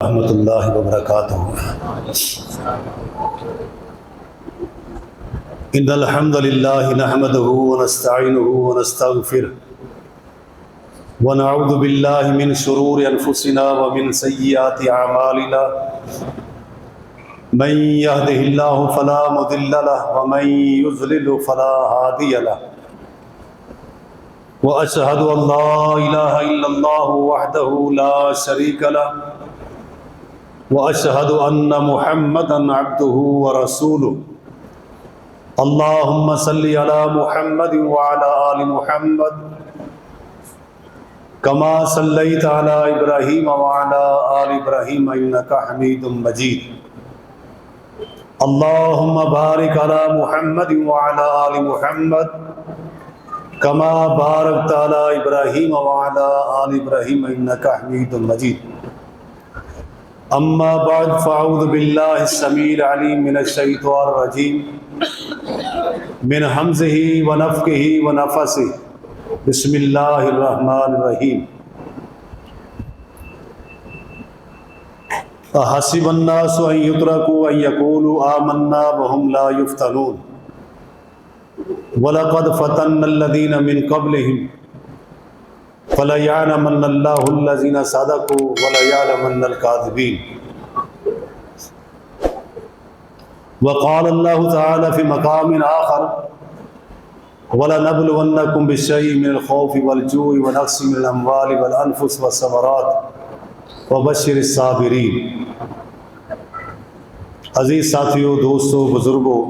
رحمۃ اللہ وبرکاتہ۔ ان الحمد للہ نحمده ونستعینه ونستغفره ونعوذ باللہ من شرور انفسنا ومن سیئات اعمالنا من يهده اللہ فلا مضل له ومن يضلل فلا هادی له واشهد ان لا الہ الا اللہ وحدہ لا شریک له واشهد ان محمدا عبده ورسوله اللهم صل على محمد وعلى آل محمد كما صليت على ابراہیم وعلى آل ابراہیم انك حمید مجید اللهم بارك على محمد وعلى آل محمد كما باركت على ابراہیم وعلى آل ابراہیم انك حمید مجید اما بعد فاعوذ باللہ السمیع العلیم من الشیطان الرجیم من حمزہ ونفخہ ونفثہ بسم اللہ الرحمن الرحیم احسب الناس ان یترکوا ان یقولوا آمنا وهم لا یفتنون ولقد فتنا الذین من قبلہم فَلَيَعْلَمَنَّ اللَّهُ الَّذِينَ صَدَقُوا وَلَيَعْلَمَنَّ الْكَاذِبِينَ وقال الله تعالى في مقام آخر وَلَنَبْلُوَنَّكُمْ بِالشَّيْءِ مِنَ الْخَوْفِ وَالْجُوعِ وَنَقْصٍ مِنَ الْأَمْوَالِ وَالْأَنفُسِ وَالثَّمَرَاتِ وَبَشِّرِ الصَّابِرِينَ۔ عزیز ساتھیوں، دوستوں، بزرگوں،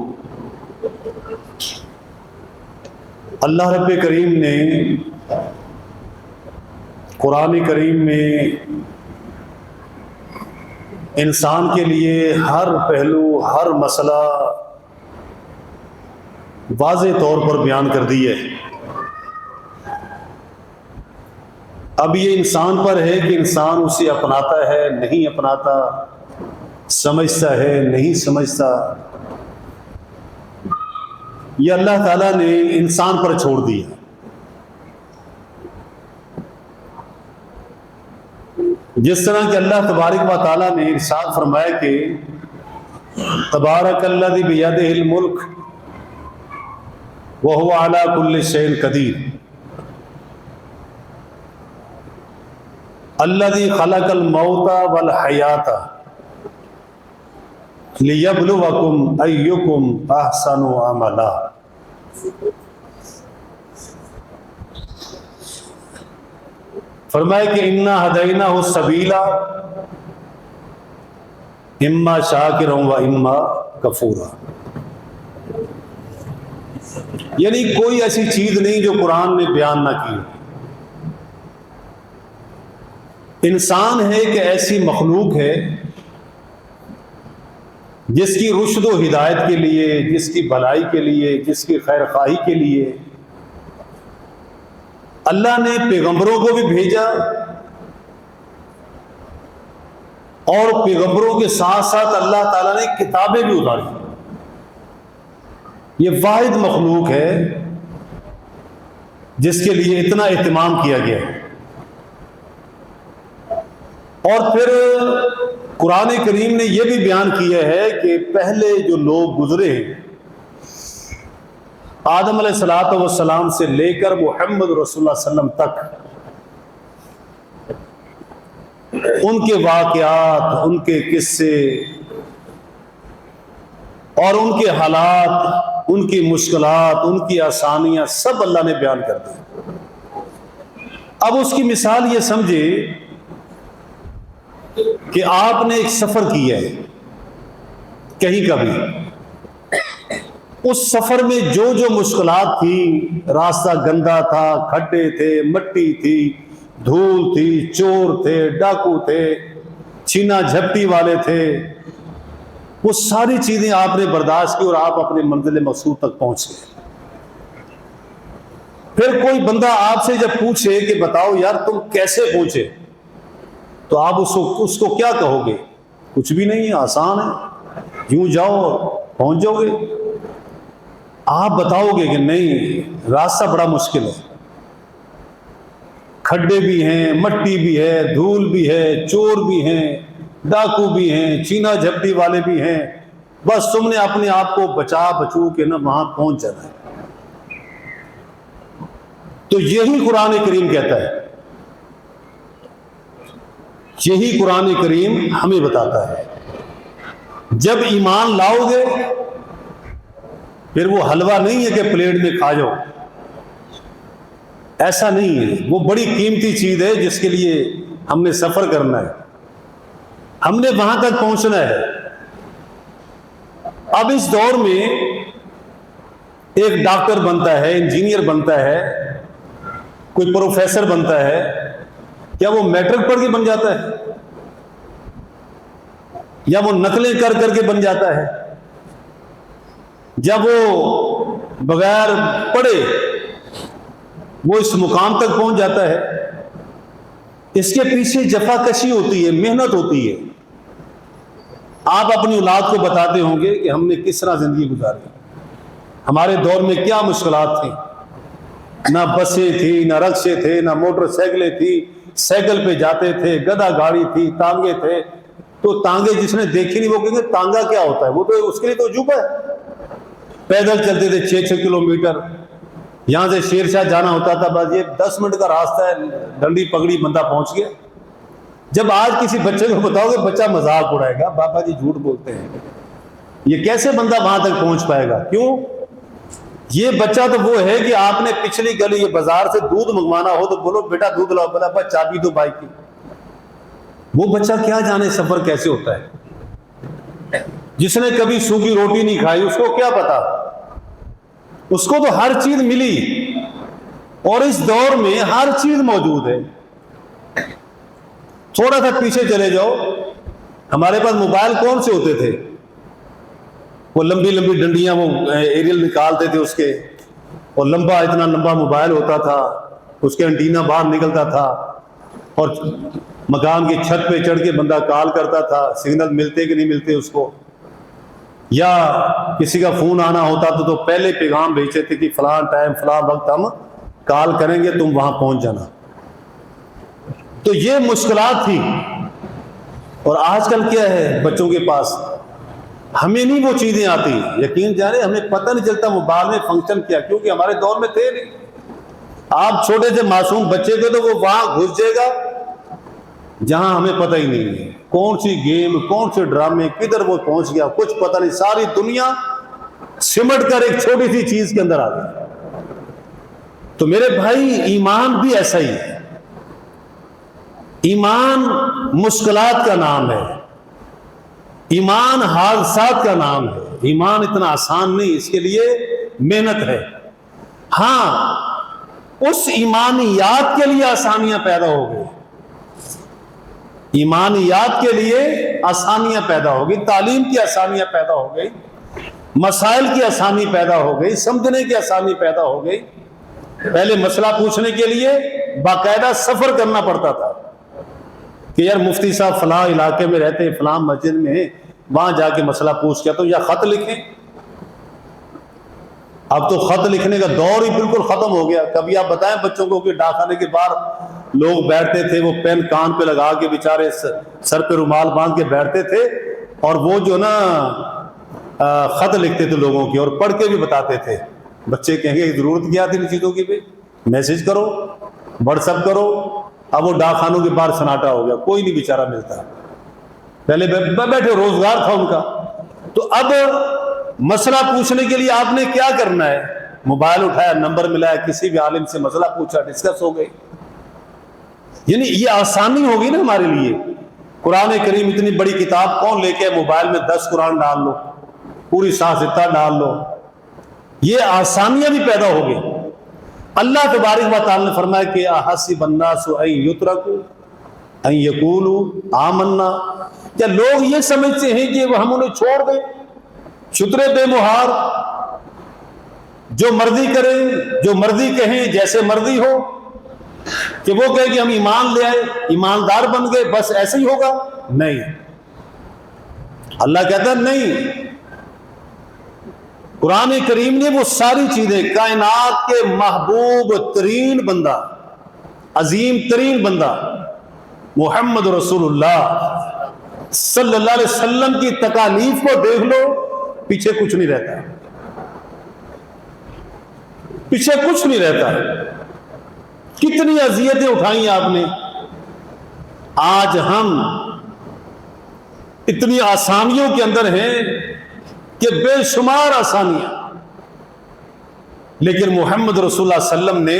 اللہ رب کریم نے قرآن کریم میں انسان کے لیے ہر پہلو، ہر مسئلہ واضح طور پر بیان کر دی ہے۔ اب یہ انسان پر ہے کہ انسان اسے اپناتا ہے، نہیں اپناتا، سمجھتا ہے، نہیں سمجھتا، یہ اللہ تعالیٰ نے انسان پر چھوڑ دیا۔ جس طرح کہ اللہ تبارک و تعالیٰ نے ارشاد فرمایا کہ تبارک الذی بیدہ الملک وہو علی کل شیء قدیر الذی خلق الموت والحیاۃ لیبلوکم ایکم احسن عملا۔ فرمائے کہ انا ہدیناہ السبیل اما شاکرا و اما کفورا، یعنی کوئی ایسی چیز نہیں جو قرآن نے بیان نہ کی۔ انسان ہے کہ ایسی مخلوق ہے جس کی رشد و ہدایت کے لیے، جس کی بھلائی کے لیے، جس کی خیر خواہی کے لیے اللہ نے پیغمبروں کو بھی بھیجا، اور پیغمبروں کے ساتھ ساتھ اللہ تعالیٰ نے کتابیں بھی اتاری۔ یہ واحد مخلوق ہے جس کے لیے اتنا اہتمام کیا گیا ہے۔ اور پھر قرآن کریم نے یہ بھی بیان کیا ہے کہ پہلے جو لوگ گزرے ہیں، آدم علیہ السلام سے لے کر محمد رسول اللہ صلی اللہ علیہ وسلم تک، ان کے واقعات، ان کے قصے اور ان کے حالات، ان کی مشکلات، ان کی آسانیاں سب اللہ نے بیان کر دی۔ اب اس کی مثال یہ سمجھے کہ آپ نے ایک سفر کیا ہے کہیں کا بھی، اس سفر میں جو جو مشکلات تھی، راستہ گندا تھا، کھڈے تھے، مٹی تھی، دھول تھی، چور تھے، ڈاکو تھے، چھینا جھپٹی والے تھے، وہ ساری چیزیں آپ نے برداشت کی اور آپ اپنے منزل مقصود تک پہنچے۔ پھر کوئی بندہ آپ سے جب پوچھے کہ بتاؤ یار تم کیسے پہنچے، تو آپ اس کو کیا کہو گے؟ کچھ بھی نہیں ہے، آسان ہے، یوں جاؤ پہنچ جاؤ گے۔ آپ بتاؤ گے کہ نہیں، راستہ بڑا مشکل ہے، کھڈے بھی ہیں، مٹی بھی ہے، دھول بھی ہے، چور بھی ہیں، ڈاکو بھی ہیں, چینا جھپٹی والے بھی ہیں, بس تم نے اپنے آپ کو بچا بچو کے نا وہاں پہنچ جانا ہے. تو یہی قرآن کریم کہتا ہے, یہی قرآن کریم ہمیں بتاتا ہے. جب ایمان لاؤ گے پھر وہ حلوہ نہیں ہے کہ پلیٹ میں کھا جاؤ, ایسا نہیں ہے. وہ بڑی قیمتی چیز ہے جس کے لیے ہم نے سفر کرنا ہے, ہم نے وہاں تک پہنچنا ہے. اب اس دور میں ایک ڈاکٹر بنتا ہے, انجینئر بنتا ہے, کوئی پروفیسر بنتا ہے, کیا وہ میٹرک پڑھ کے بن جاتا ہے یا وہ نقلیں کر کر کے بن جاتا ہے؟ جب وہ بغیر پڑھے وہ اس مقام تک پہنچ جاتا ہے. اس کے پیچھے جفا کشی ہوتی ہے, محنت ہوتی ہے. آپ اپنی اولاد کو بتاتے ہوں گے کہ ہم نے کس طرح زندگی گزاری, ہمارے دور میں کیا مشکلات تھیں. نہ بسیں تھی, نہ رکشے تھے, نہ موٹر سائیکلیں تھی, سائیکل پہ جاتے تھے, گدھا گاڑی تھی, تانگے تھے. تو تانگے جس نے دیکھی نہیں وہ کہیں گے تانگا کیا ہوتا ہے, وہ تو اس کے لیے تو عجوبہ ہے. پیدل چلتے تھے 6-6 کلومیٹر, یہاں سے شیر شاہ جانا ہوتا تھا, بس یہ 10 منٹ کا راستہ ہے, ڈنڈی پگڑی بندہ پہنچ گیا. جب آج کسی بچے کو بتاؤ گے بچہ مذاق اڑائے گا, بابا جی جھوٹ بولتے ہیں, یہ کیسے بندہ وہاں تک پہنچ پائے گا. کیوں؟ یہ بچہ تو وہ ہے کہ آپ نے پچھلی گلی بازار سے دودھ منگوانا ہو تو بولو بیٹا دودھ لاؤ, بولا ابا چابی دو بائک کی. وہ بچہ کیا جانے سفر کیسے ہوتا ہے. جس نے کبھی سوکھی روٹی نہیں کھائی اس کو کیا پتا, اس کو تو ہر چیز ملی, اور اس دور میں ہر چیز موجود ہے. تھوڑا سا پیچھے چلے جاؤ, ہمارے پاس موبائل کون سے ہوتے تھے؟ وہ لمبی لمبی ڈنڈیاں, وہ ایریل نکالتے تھے اس کے, اور لمبا اتنا لمبا موبائل ہوتا تھا, اس کے انٹینا باہر نکلتا تھا, اور مکان کی چھت پہ چڑھ کے بندہ کال کرتا تھا, سگنل ملتے کہ نہیں ملتے اس کو. یا کسی کا فون آنا ہوتا تو پہلے پیغام بھیجتے تھے کہ فلاں ٹائم فلاں وقت ہم کال کریں گے, تم وہاں پہنچ جانا. تو یہ مشکلات تھی. اور آج کل کیا ہے بچوں کے پاس, ہمیں نہیں وہ چیزیں آتی. یقین جانے ہمیں پتہ نہیں چلتا موبائل میں فنکشن کیا, کیونکہ ہمارے دور میں تھے نہیں. آپ چھوٹے سے معصوم بچے کو تو وہ وہاں گھس جائے گا جہاں ہمیں پتہ ہی نہیں ہے, کون سی گیم, کون سے ڈرامے, کدھر وہ پہنچ گیا, کچھ پتہ نہیں. ساری دنیا سمٹ کر ایک چھوٹی سی چیز کے اندر آ گئی. تو میرے بھائی ایمان بھی ایسا ہی ہے. ایمان مشکلات کا نام ہے, ایمان حادثات کا نام ہے. ایمان اتنا آسان نہیں, اس کے لیے محنت ہے. ہاں اس ایمانیات کے لیے آسانیاں پیدا ہو گئی, ایمانیات کے لیے آسانیاں پیدا ہو گئی, تعلیم کی آسانیاں پیدا ہو گئی, مسائل کی آسانی پیدا ہو گئی, سمجھنے کی آسانی پیدا ہو گئی. پہلے مسئلہ پوچھنے کے لیے باقاعدہ سفر کرنا پڑتا تھا کہ یار مفتی صاحب فلاں علاقے میں رہتے ہیں, فلاں مسجد میں ہیں, وہاں جا کے مسئلہ پوچھ کے تو یا خط لکھیں. اب تو خط لکھنے کا دور ہی بالکل ختم ہو گیا. کبھی آپ بتائیں بچوں کو کہ ڈاک خانے کے باہر لوگ بیٹھتے تھے, وہ پین کان پہ لگا کے بیچارے سر پہ رومال باندھ کے بیٹھتے تھے, اور وہ جو نا خط لکھتے تھے لوگوں کی, اور پڑھ کے بھی بتاتے تھے. بچے کہیں گے ضرورت کیا تھی ان چیزوں کی, بھی میسج کرو, واٹس ایپ کرو. اب وہ ڈاک خانوں کے باہر سناٹا ہو گیا, کوئی نہیں بیچارہ ملتا. پہلے بیٹھے روزگار تھا ان کا. تو اب مسئلہ پوچھنے کے لیے آپ نے کیا کرنا ہے, موبائل اٹھایا, نمبر ملایا, کسی بھی عالم سے مسئلہ پوچھا, ڈسکس ہو گئی. یعنی یہ آسانی ہوگی نا ہمارے لیے. قرآن کریم اتنی بڑی کتاب کون لے کے موبائل میں 10 قرآن ڈال لو, پوری ساستہ ڈال لو, یہ آسانیاں بھی پیدا ہو گئی. اللہ تبارک و تعالی نے فرمایا کہ احسب الناس ان یترکوا ان یقولوا آمنا, کیا لوگ یہ سمجھتے ہیں کہ ہم انہیں چھوڑ دیں چھترے بے مہار, جو مرضی کریں, جو مرضی کہیں, جیسے مرضی ہو, کہ وہ کہے کہ ہم ایمان لے آئے, ایماندار بن گئے, بس ایسے ہی ہوگا؟ نہیں. اللہ کہتا ہے نہیں. قرآن کریم نے وہ ساری چیزیں, کائنات کے محبوب ترین بندہ, عظیم ترین بندہ محمد رسول اللہ صلی اللہ علیہ وسلم کی تکالیف کو دیکھ لو، پیچھے کچھ نہیں رہتا، پیچھے کچھ نہیں رہتا۔ کتنی اذیتیں اٹھائیں آپ نے، آج ہم اتنی آسانیوں کے اندر ہیں کہ بے شمار آسانیاں، لیکن محمد رسول اللہ صلی اللہ علیہ وسلم نے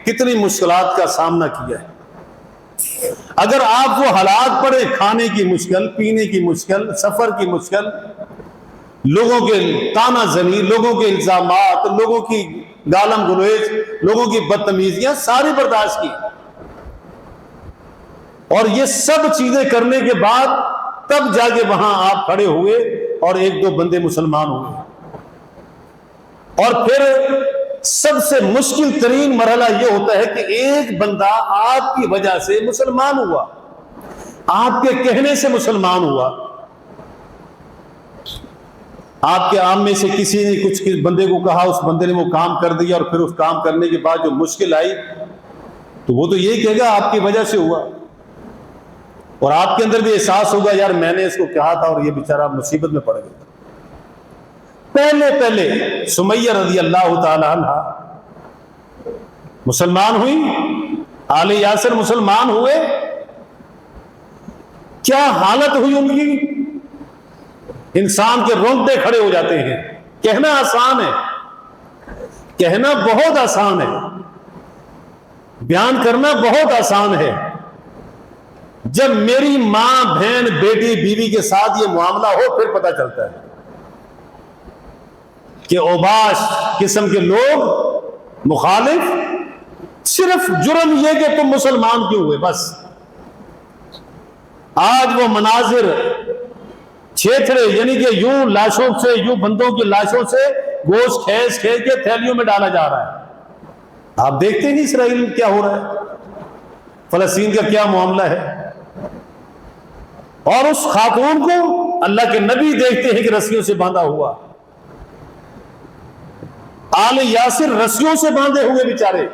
کتنی مشکلات کا سامنا کیا ہے۔ اگر آپ وہ حالات پڑے، کھانے کی مشکل، پینے کی مشکل، سفر کی مشکل، لوگوں کے تانا زنی، لوگوں کے الزامات، لوگوں کی گالم گلوچ، لوگوں کی بدتمیزیاں ساری برداشت کی، اور یہ سب چیزیں کرنے کے بعد تب جا کے وہاں آپ کھڑے ہوئے اور ایک دو بندے مسلمان ہوئے۔ اور پھر سب سے مشکل ترین مرحلہ یہ ہوتا ہے کہ ایک بندہ آپ کی وجہ سے مسلمان ہوا، آپ کے کہنے سے مسلمان ہوا۔ آپ کے عام میں سے کسی نے کچھ بندے کو کہا، اس بندے نے وہ کام کر دیا، اور پھر اس کام کرنے کے بعد جو مشکل آئی تو وہ تو یہی کہے گا آپ کی وجہ سے ہوا، اور آپ کے اندر بھی احساس ہوگا یار میں نے اس کو کہا تھا اور یہ بیچارہ مصیبت میں پڑ گیا۔ پہلے سمیہ رضی اللہ تعالی عنہ مسلمان ہوئی، آل یاسر مسلمان ہوئے، کیا حالت ہوئی ان کی، انسان کے رونگٹے کھڑے ہو جاتے ہیں۔ کہنا آسان ہے، کہنا بہت آسان ہے، بیان کرنا بہت آسان ہے، جب میری ماں، بہن، بیٹی، بیوی کے ساتھ یہ معاملہ ہو پھر پتہ چلتا ہے کہ اوباش قسم کے لوگ مخالف، صرف جرم یہ کہ تم مسلمان کیوں ہوئے، بس۔ آج وہ مناظر چھیترے، یعنی کہ یوں لاشوں سے، یوں بندوں کی لاشوں سے گوشت کھینچ کھینچ کے تھیلیوں میں ڈالا جا رہا ہے۔ آپ دیکھتے ہیں اسرائیل میں کیا ہو رہا ہے، فلسطین کا کیا معاملہ ہے، اور اس خاتون کو اللہ کے نبی دیکھتے ہیں کہ رسیوں سے باندھا ہوا، آل یاسر رسیوں سے باندھے ہوئے بیچارے۔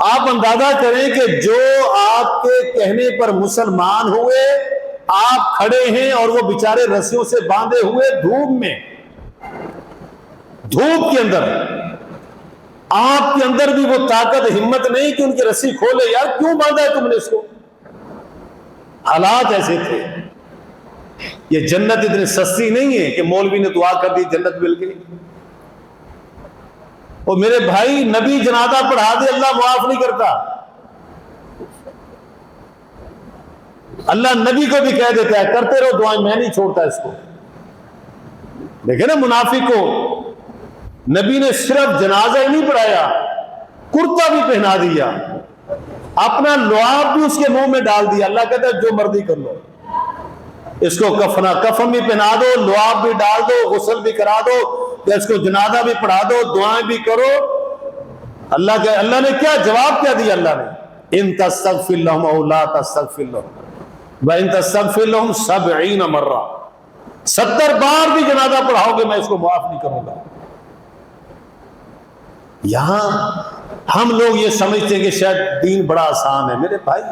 آپ اندازہ کریں کہ جو آپ کے کہنے پر مسلمان ہوئے، آپ کھڑے ہیں اور وہ بیچارے رسیوں سے باندھے ہوئے دھوپ میں، دھوپ کے اندر، آپ کے اندر بھی وہ طاقت ہمت نہیں کہ ان کی رسی کھولے، یار کیوں باندھا ہے تم نے اس کو۔ حالات ایسے تھے۔ یہ جنت اتنی سستی نہیں ہے کہ مولوی نے دعا کر دی جنت مل گئی۔ اور میرے بھائی، نبی جنازہ پڑھا دے اللہ معاف نہیں کرتا، اللہ نبی کو بھی کہہ دیتا ہے کرتے رہو دعائیں، میں نہیں چھوڑتا اس کو۔ دیکھیں نا منافق کو نبی نے صرف جنازہ ہی نہیں پڑھایا، کرتا بھی پہنا دیا، اپنا لعاب بھی اس کے منہ میں ڈال دیا۔ اللہ کہتا ہے جو مرضی کر لو، اس کو کفن بھی پہنا دو، لعاب بھی ڈال دو، غسل بھی کرا دو، اس کو جنازہ بھی پڑھا دو، دعائیں بھی کرو۔ اللہ نے کیا جواب کیا دیا؟ اللہ نے ان تستغفر لهم او لا تستغفر لهم وان تستغفر لهم 70 مرہ، 70 بار بھی جنازہ پڑھاؤ گے میں اس کو معاف نہیں کروں گا۔ یہاں ہم لوگ یہ سمجھتے ہیں کہ شاید دین بڑا آسان ہے۔ میرے بھائی،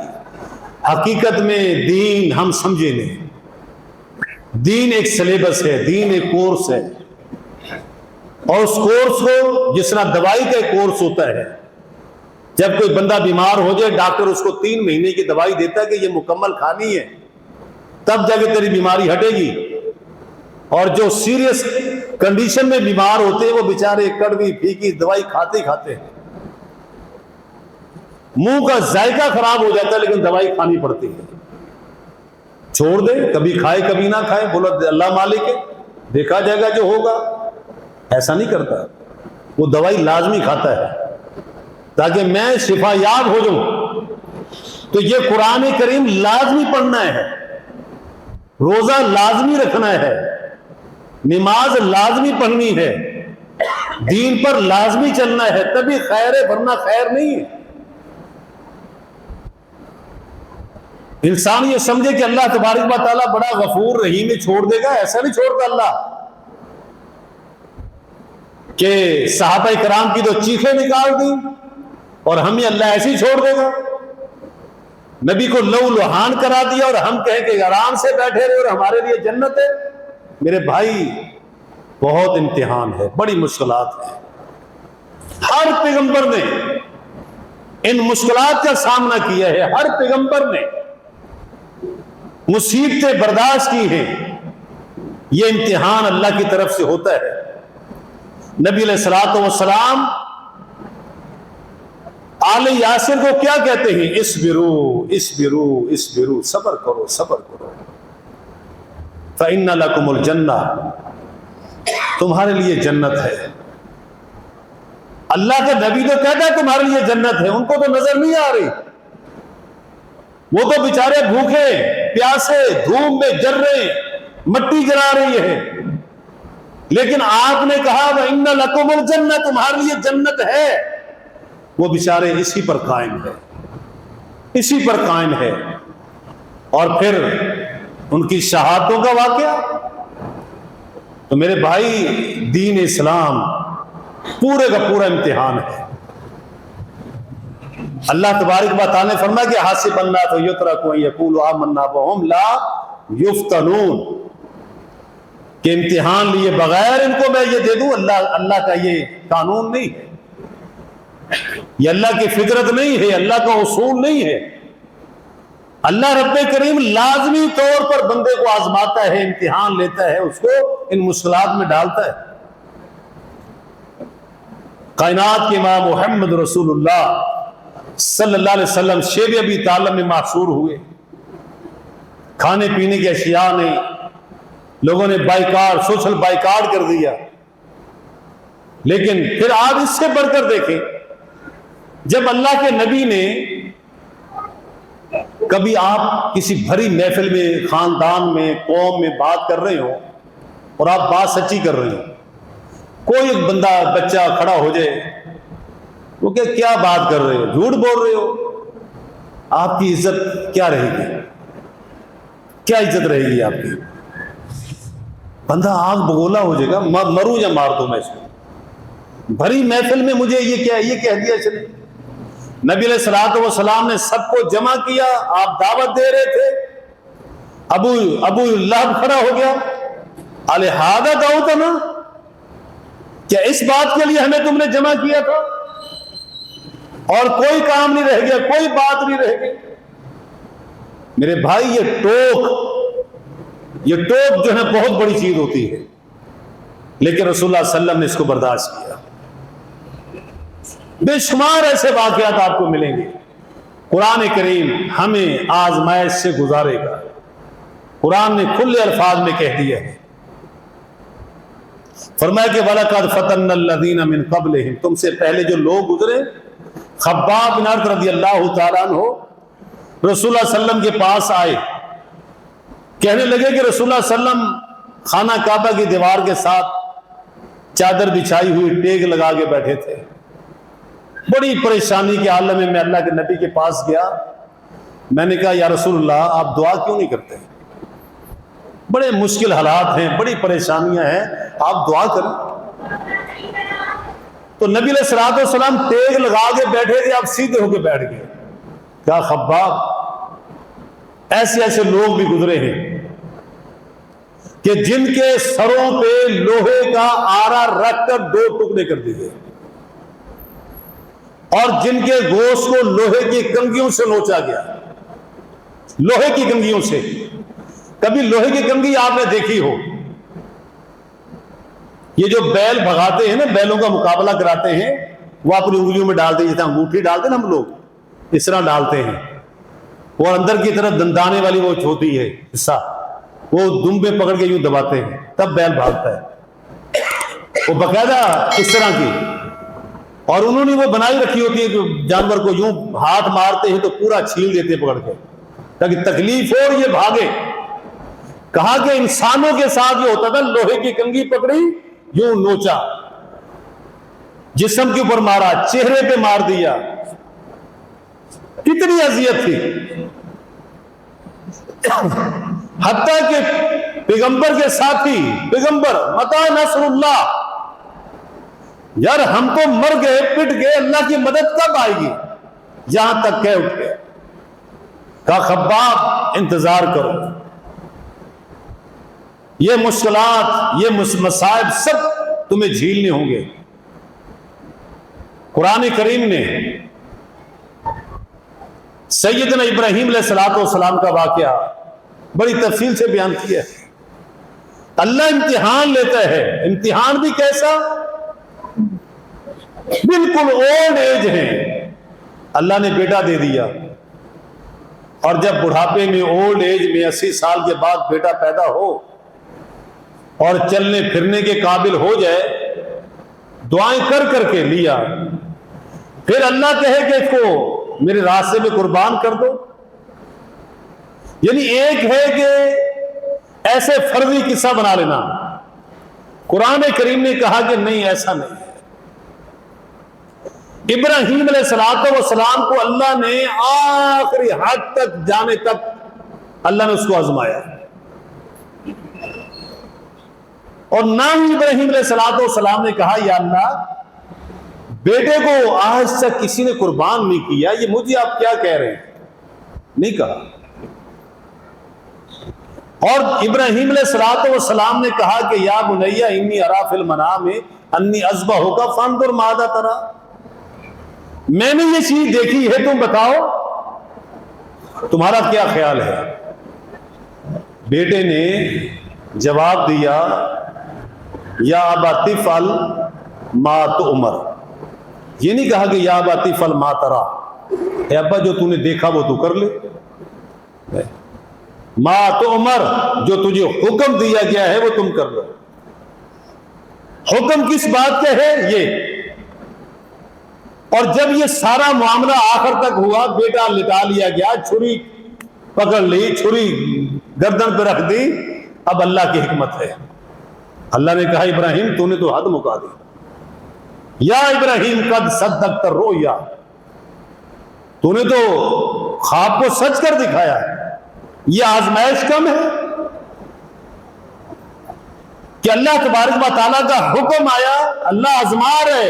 حقیقت میں دین ہم سمجھے نہیں۔ دین ایک سلیبس ہے، دین ایک کورس ہے، اور اس کورس کو جس طرح دوائی کا ایک کورس ہوتا ہے، جب کوئی بندہ بیمار ہو جائے ڈاکٹر اس کو 3 مہینے کی دوائی دیتا ہے کہ یہ مکمل کھانی ہے، تب جا کے تیری بیماری ہٹے گی۔ اور جو سیریس کنڈیشن میں بیمار ہوتے ہیں وہ بیچارے کڑوی پھیکی دوائی کھاتے کھاتے ہیں، منہ کا ذائقہ خراب ہو جاتا ہے لیکن دوائی کھانی پڑتی ہے۔ چھوڑ دے، کبھی کھائے کبھی نہ کھائے، بولا اللہ مالک ہے، دیکھا جائے گا جو ہوگا۔ ایسا نہیں کرتا، وہ دوائی لازمی کھاتا ہے تاکہ میں شفا یاب ہو جاؤں۔ تو یہ قرآن کریم لازمی پڑھنا ہے، روزہ لازمی رکھنا ہے، نماز لازمی پڑھنی ہے، دین پر لازمی چلنا ہے، تبھی خیر ہے، ورنہ خیر نہیں ہے۔ انسان یہ سمجھے کہ اللہ تبارک و تعالیٰ بڑا غفور رحیم ہے، چھوڑ دے گا، ایسا نہیں چھوڑتا اللہ کہ صحابہ کرام کی تو چیخیں نکال دی اور ہمیں اللہ ایسے ہی چھوڑ دے گا۔ نبی کو لو لوہان کرا دیا اور ہم کہیں کہ آرام سے بیٹھے رہے اور ہمارے لیے جنت ہے. میرے بھائی بہت امتحان ہے, بڑی مشکلات ہیں. ہر پیغمبر نے ان مشکلات کا سامنا کیا ہے, ہر پیغمبر نے مصیبتیں برداشت کی ہیں. یہ امتحان اللہ کی طرف سے ہوتا ہے. نبی علیہ الصلوۃ والسلام آل یاسر کو کیا کہتے ہیں؟ اصبروا اصبروا اصبروا, صبر کرو صبر کرو. فإن لکم الجنہ, تمہارے لیے جنت ہے. اللہ کا نبی تو کہتا ہے تمہارے لیے جنت ہے, ان کو تو نظر نہیں آ رہی. وہ تو بیچارے بھوکے پیاسے دھوپ میں جل رہے, مٹی جلا رہی ہے, لیکن آپ نے کہا وَإِنَّ لَكُمُ الْجَنَّةَ, تمہارے لیے جنت ہے. وہ بیچارے اسی پر قائم ہے, اسی پر قائم ہے. اور پھر ان کی شہادتوں کا واقعہ. تو میرے بھائی دین اسلام پورے کا پورا امتحان ہے. اللہ تبارک و تعالیٰ نے فرمایا کہ حاسب الناس یترکوا ان یقولوا آمنا وهم لا یفتنون, کہ امتحان لیے بغیر ان کو میں یہ دے دوں. اللہ کا یہ قانون نہیں ہے, یہ اللہ کی فطرت نہیں ہے, اللہ کا اصول نہیں ہے. اللہ رب کریم لازمی طور پر بندے کو آزماتا ہے, امتحان لیتا ہے, اس کو ان مشکلات میں ڈالتا ہے. کائنات کے امام محمد رسول اللہ صلی اللہ علیہ وسلم شیب ابی طالب میں محصور ہوئے. کھانے پینے کی اشیاء نے لوگوں نے بائیکاٹ, سوشل بائیکاٹ کر دیا. لیکن پھر آپ اس سے بڑھ کر دیکھیں, جب اللہ کے نبی نے کبھی آپ کسی بھری محفل میں, خاندان میں, قوم میں بات کر رہے ہو اور آپ بات سچی کر رہے ہو, کوئی ایک بندہ بچہ کھڑا ہو جائے, وہ کہ کیا بات کر رہے ہو, جھوٹ بول رہے ہو, آپ کی عزت کیا رہے گی, کیا عزت رہے گی آپ کی؟ بندہ آنکھ بگولا ہو جائے گا, مروں یا مار دو میں اس کو. بھری محفل میں مجھے یہ کہہ دیا چلے. نبی علیہ الصلوۃ والسلام نے سب کو جمع کیا, آپ دعوت دے رہے تھے, ابو لہب کھڑا ہو گیا, الہذا دعوتنا, کیا اس بات کے لیے ہمیں تم نے جمع کیا تھا؟ اور کوئی کام نہیں رہ گیا, کوئی بات نہیں رہ گئی. میرے بھائی یہ ٹوک جو ہے بہت بڑی چیز ہوتی ہے, لیکن رسول اللہ صلی اللہ علیہ وسلم نے اس کو برداشت کیا. بے شمار ایسے واقعات آپ کو ملیں گے. قرآن کریم ہمیں آزمائش سے گزارے گا. قرآن نے کھلے الفاظ میں کہہ دیا ہے, فرمایا کہ وَلَقَدْ فَتَنَّا الَّذِينَ مِن قَبْلِهِمْ, تم سے پہلے جو لوگ گزرے. خباب بن ارد رضی اللہ تعالیٰ عنہ رسول اللہ صلی اللہ علیہ وسلم کے پاس آئے, کہنے لگے کہ رسول اللہ صلی اللہ علیہ وسلم خانہ کعبہ کی دیوار کے ساتھ چادر بچھائی ہوئی ٹیک لگا کے بیٹھے تھے. بڑی پریشانی کے عالم میں اللہ کے نبی کے پاس گیا. میں نے کہا یا رسول اللہ آپ دعا کیوں نہیں کرتے؟ بڑے مشکل حالات ہیں, بڑی پریشانیاں ہیں, آپ دعا کریں. تو نبی علیہ الصلوۃ والسلام ٹیک لگا کے بیٹھے تھے, آپ سیدھے ہو کے بیٹھ گئے. کہا خباب ایسے ایسے لوگ بھی گزرے ہیں کہ جن کے سروں پہ لوہے کا آرا رکھ کر 2 ٹکڑے کر دیے, اور جن کے گوشت کو لوہے کی کنگھیوں سے نوچا گیا, لوہے کی کنگھیوں سے. کبھی لوہے کی کنگھی آپ نے دیکھی ہو؟ یہ جو بیل بھگاتے ہیں نا, بیلوں کا مقابلہ کراتے ہیں, وہ اپنی انگلیوں میں ڈالتے ہیں, جیسے انگوٹھی ڈالتے ہیں نا ہم لوگ, اس طرح ڈالتے ہیں. اور اندر کی طرف دندانے والی وہ ہوتی ہے حصہ, وہ دم پہ پکڑ کے یوں دباتے ہیں, تب بیل بھاگتا ہے. وہ باقاعدہ اس طرح کی, اور انہوں نے وہ بنائی رکھی ہوتی ہے کہ جانور کو یوں ہاتھ مارتے ہیں تو پورا چھیل دیتے ہیں پکڑ کے, تاکہ تکلیف ہو اور یہ بھاگے. کہا کہ انسانوں کے ساتھ یہ ہوتا تھا, لوہے کی کنگھی پکڑی, یوں نوچا, جسم کے اوپر مارا, چہرے پہ مار دیا. کتنی اذیت تھی. حتیٰ کہ پیغمبر کے ساتھی, پیغمبر متی نصر اللہ, یار ہم تو مر گئے, پٹ گئے, اللہ کی مدد کب آئے گی, یہاں تک کہہ اٹھ گئے. کہا خباب انتظار کرو، یہ مشکلات، یہ مصائب سب تمہیں جھیلنے ہوں گے۔ قرآن کریم نے سیدنا ابراہیم علیہ السلام کا واقعہ بڑی تفصیل سے بیان کیا ہے۔ اللہ امتحان لیتا ہے، امتحان بھی کیسا؟ بالکل اولڈ ایج ہے، اللہ نے بیٹا دے دیا، اور جب بڑھاپے میں اولڈ ایج میں 80 سال کے بعد بیٹا پیدا ہو اور چلنے پھرنے کے قابل ہو جائے، دعائیں کر کر کے لیا، پھر اللہ کہے کہ اس کو میرے راستے میں قربان کر دو۔ یعنی ایک ہے کہ ایسے فرضی قصہ بنا لینا، قرآن کریم نے کہا کہ نہیں، ایسا نہیں ہے۔ ابراہیم علیہ السلام کو اللہ نے آخری حد تک جانے تک اللہ نے اس کو آزمایا، اور نہ ہی ابراہیم علیہ السلام نے کہا یا اللہ بیٹے کو آج تک کسی نے قربان نہیں کیا، یہ مجھے آپ کیا کہہ رہے ہیں، نہیں کہا۔ اور ابراہیم علیہ السلام نے کہا کہ یا بنی انی ارا فی المنام انی اذبحک فانظر ماذا تری، میں نے یہ چیز دیکھی ہے، تم بتاؤ تمہارا کیا خیال ہے۔ بیٹے نے جواب دیا یا ابت افعل ما تؤمر، یہ نہیں کہا کہ یا ابت افعل ما تری، اے ابا جو تو نے دیکھا وہ تو کر لے، ما تؤمر جو تجھے حکم دیا گیا ہے وہ تم کر لو۔ حکم کس بات کا ہے؟ یہ۔ اور جب یہ سارا معاملہ آخر تک ہوا، بیٹا لٹا لیا گیا، چھری پکڑ لی، چھری گردن پہ رکھ دی، اب اللہ کی حکمت ہے، اللہ نے کہا ابراہیم تو نے تو حد مکا دی، یا ابراہیم قد صدقت الرؤیا، تو نے تو خواب کو سچ کر دکھایا ہے۔ یہ آزمائش کم ہے کہ اللہ تبارک و تعالیٰ کا حکم آیا، اللہ آزما رہے